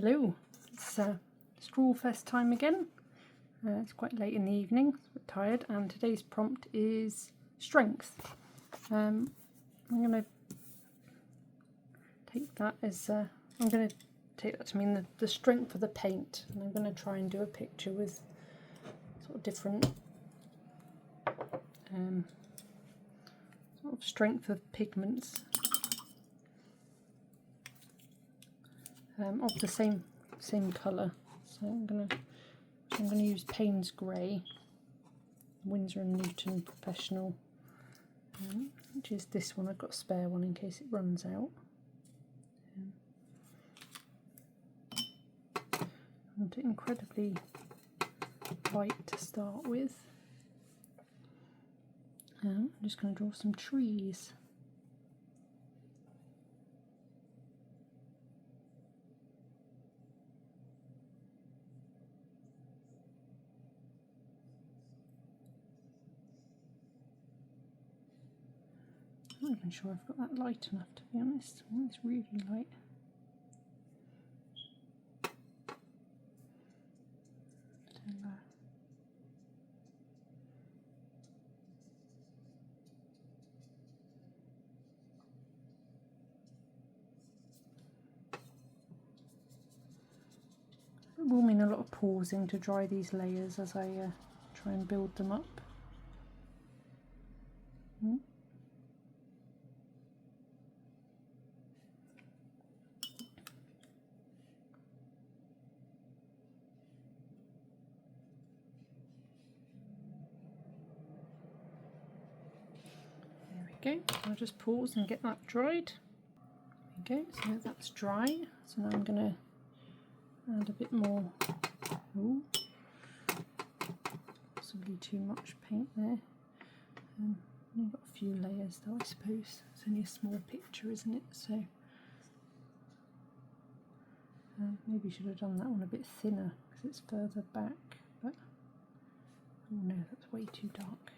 Hello, it's Scrawlfest time again. It's quite late in the evening, a bit tired, and today's prompt is strength. I'm going to take that as to mean the strength of the paint, and I'm going to try and do a picture with sort of different sort of strength of pigments. Of the same colour, so I'm gonna use Payne's Grey, Winsor & Newton Professional, which is this one. I've got a spare one in case it runs out. I want it incredibly light to start with. I'm just going to draw some trees. I'm not even sure I've got that light enough, to be honest. I think it's really light. It will mean a lot of pausing to dry these layers as I try and build them up. Okay, I'll just pause and get that dried. There we go, so that's dry. So now I'm going to add a bit more, possibly too much paint there. I've got a few layers though, I suppose. It's only a small picture, isn't it? So maybe should have done that one a bit thinner because it's further back, but oh no, that's way too dark.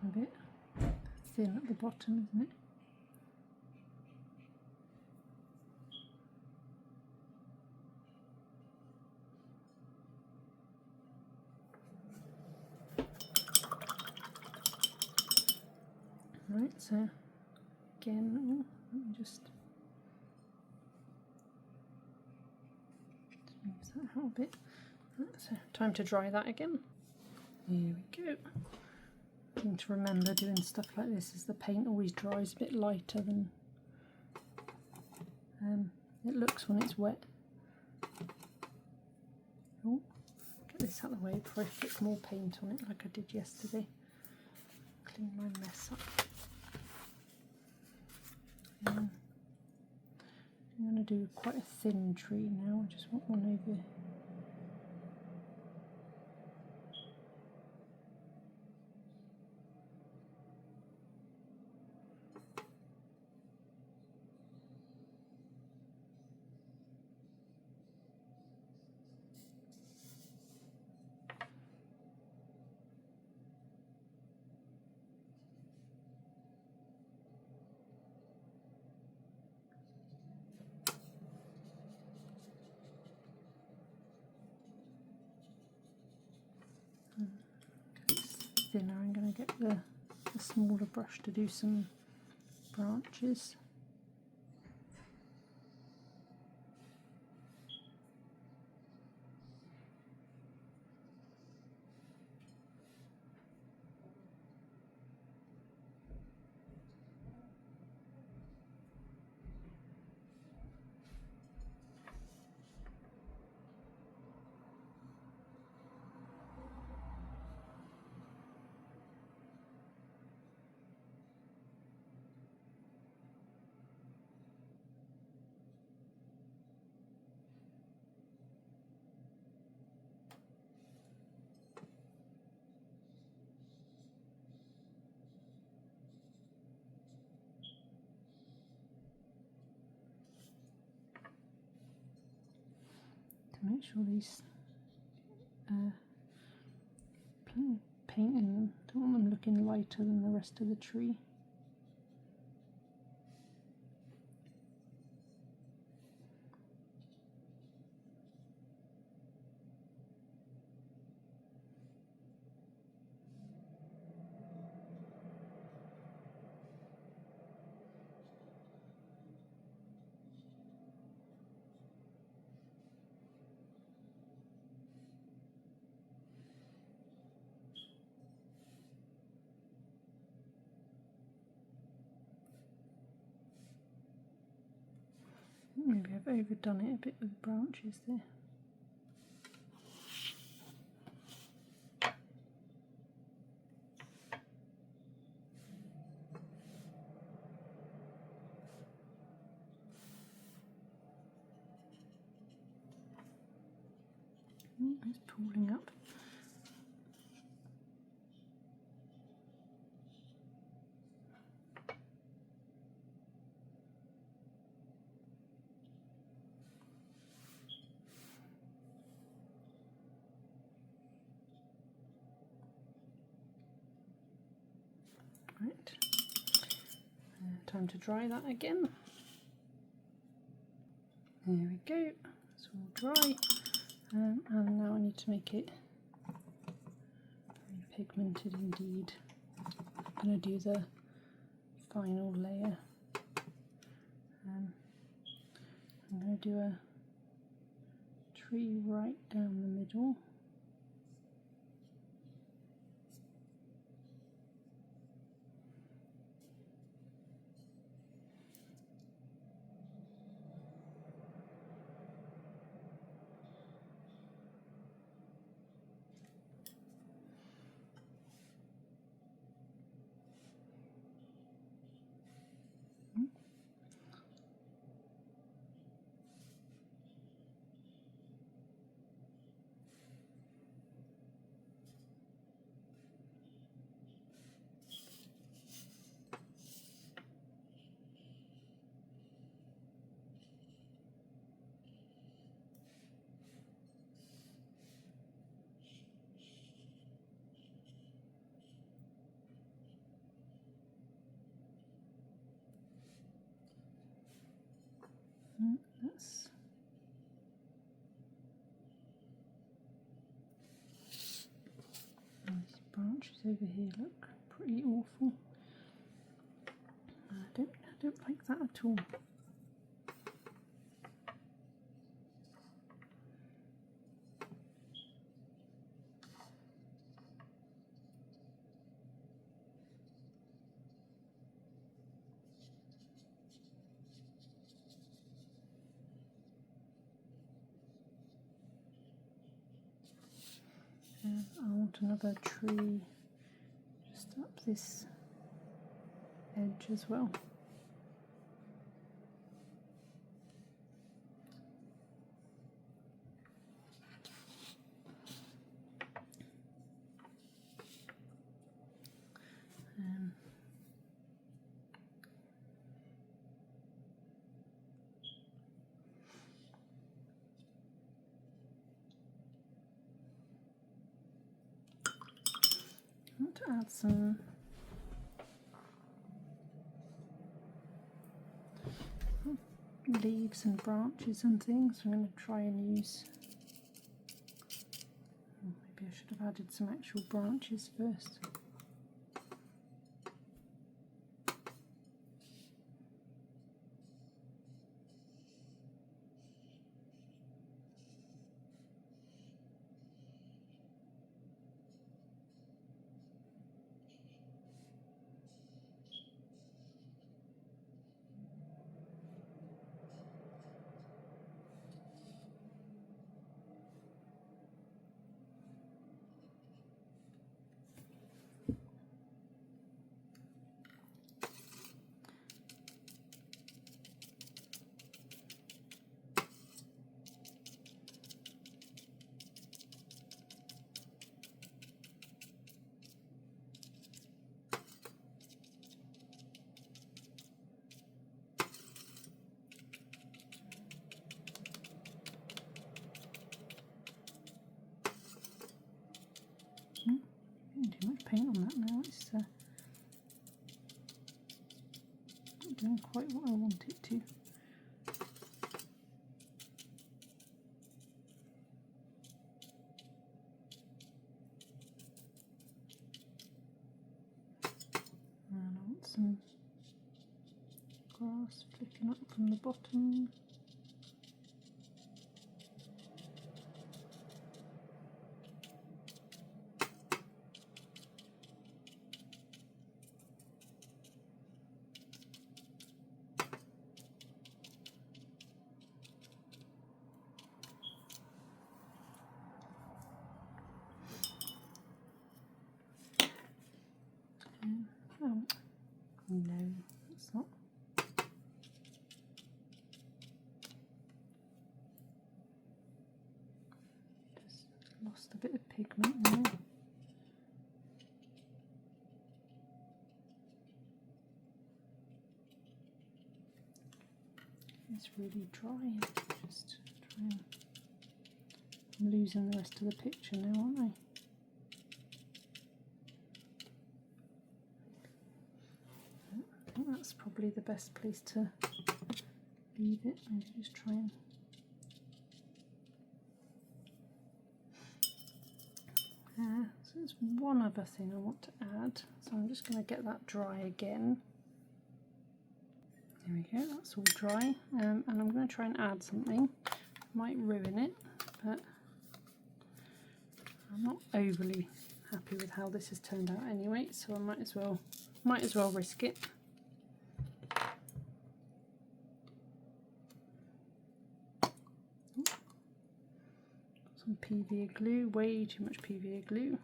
A bit thin at the bottom, isn't it? Right, so again, let me just move that out a bit. Right, so time to dry that again. Here we go. Thing to remember doing stuff like this is the paint always dries a bit lighter than it looks when it's wet. Oh, get this out of the way before I flick more paint on it like I did yesterday. Clean my mess up. I'm going to do quite a thin tree now. I just want one over. thinner, I'm going to get the smaller brush to do some branches. Make sure these painting, don't want them looking lighter than the rest of the tree. Maybe I've overdone it a bit with branches there. It's pulling up. Right, time to dry that again. There we go, it's all dry, and now I need to make it very pigmented indeed. I'm going to do the final layer. I'm going to do a tree right down the middle. That's these branches over here look pretty awful. I don't like that at all. I want another tree just up this edge as well. I want to add some leaves and branches and things. I'm going to try and use, maybe I should have added some actual branches first. paint on that now. It's not doing quite what I want it to. And I want some grass flicking up from the bottom. Oh, no, it's not. Just lost a bit of pigment there. It's really dry. Just try and... I'm losing the rest of the picture now, aren't I? I think that's probably the best place to leave it. Maybe just try and so there's one other thing I want to add, so I'm just going to get that dry again. There we go, that's all dry, and I'm going to try and add something. Might ruin it, but I'm not overly happy with how this has turned out anyway, so I might as well risk it. Some PVA glue, way too much PVA glue.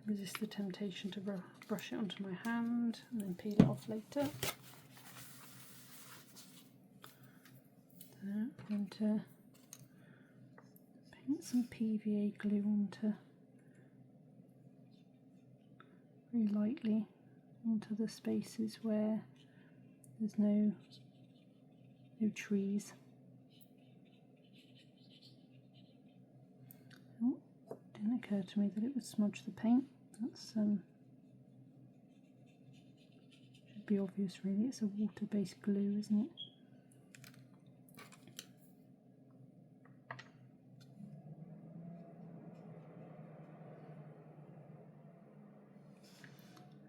Resist the temptation to brush it onto my hand and then peel it off later. So I'm going to paint some PVA glue onto, very lightly, onto the spaces where there's no trees. Oh, didn't occur to me that it would smudge the paint. That's should be obvious really. It's a water-based glue, isn't it?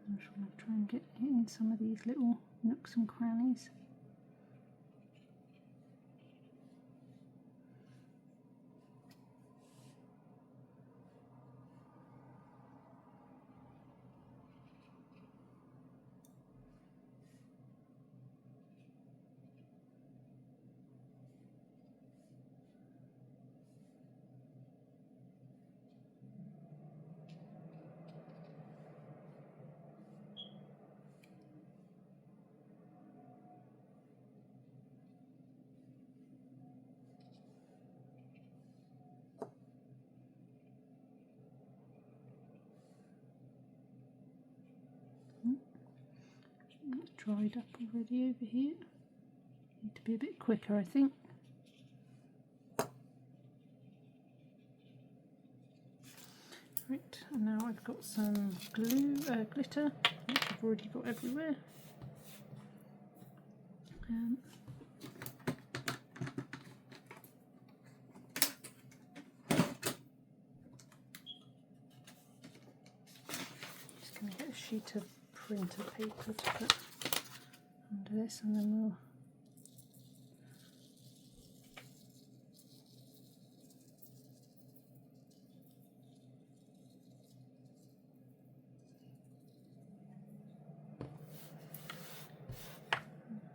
I'm just going to try and get it in some of these little nooks and crannies. It's dried up already over here. Need to be a bit quicker, I think. Right, and now I've got some glitter, which I've already got everywhere. Just going to get a sheet of printer paper to put under this, and then we'll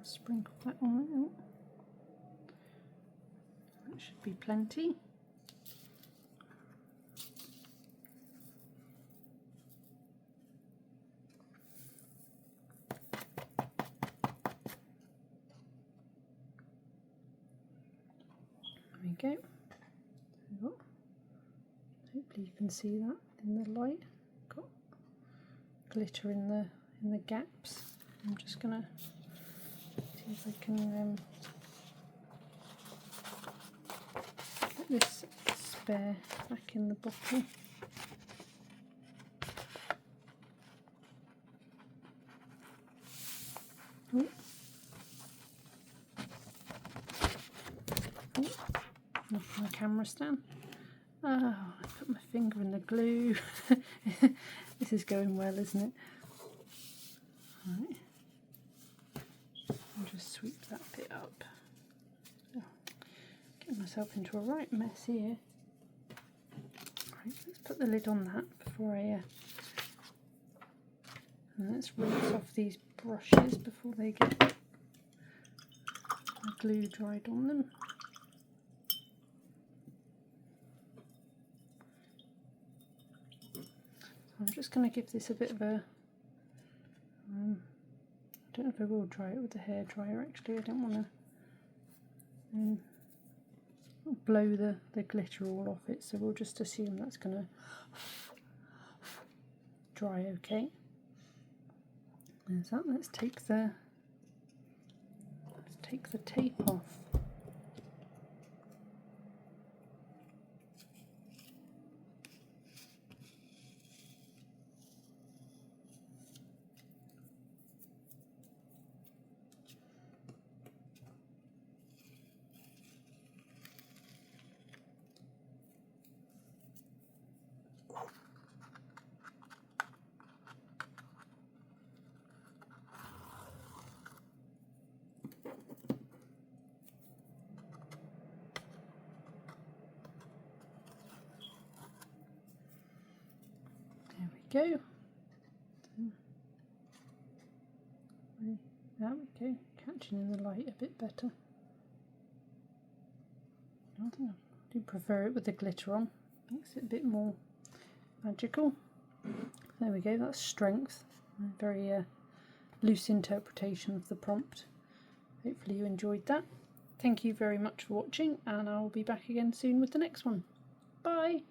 sprinkle that on out. That should be plenty. There we go. So, hopefully you can see that in the light. Got glitter in the gaps. I'm just gonna see if I can get this spare back in the bottle. Oh. Oh. Knock my camera stand. Oh, I put my finger in the glue. This is going well, isn't it? Right. I'll just sweep that bit up. Oh, getting myself into a right mess here. Right, let's put the lid on that before I and let's rinse off these brushes before they get the glue dried on them. I'm just going to give this a bit of a I don't know if I will dry it with the hairdryer actually. I don't want to blow the glitter all off it, so we'll just assume that's going to dry okay. There's that. Let's take the tape off. There we go. There we go. Catching in the light a bit better. I do prefer it with the glitter on. Makes it a bit more magical. There we go. That's strength. A very loose interpretation of the prompt. Hopefully you enjoyed that. Thank you very much for watching, and I'll be back again soon with the next one. Bye!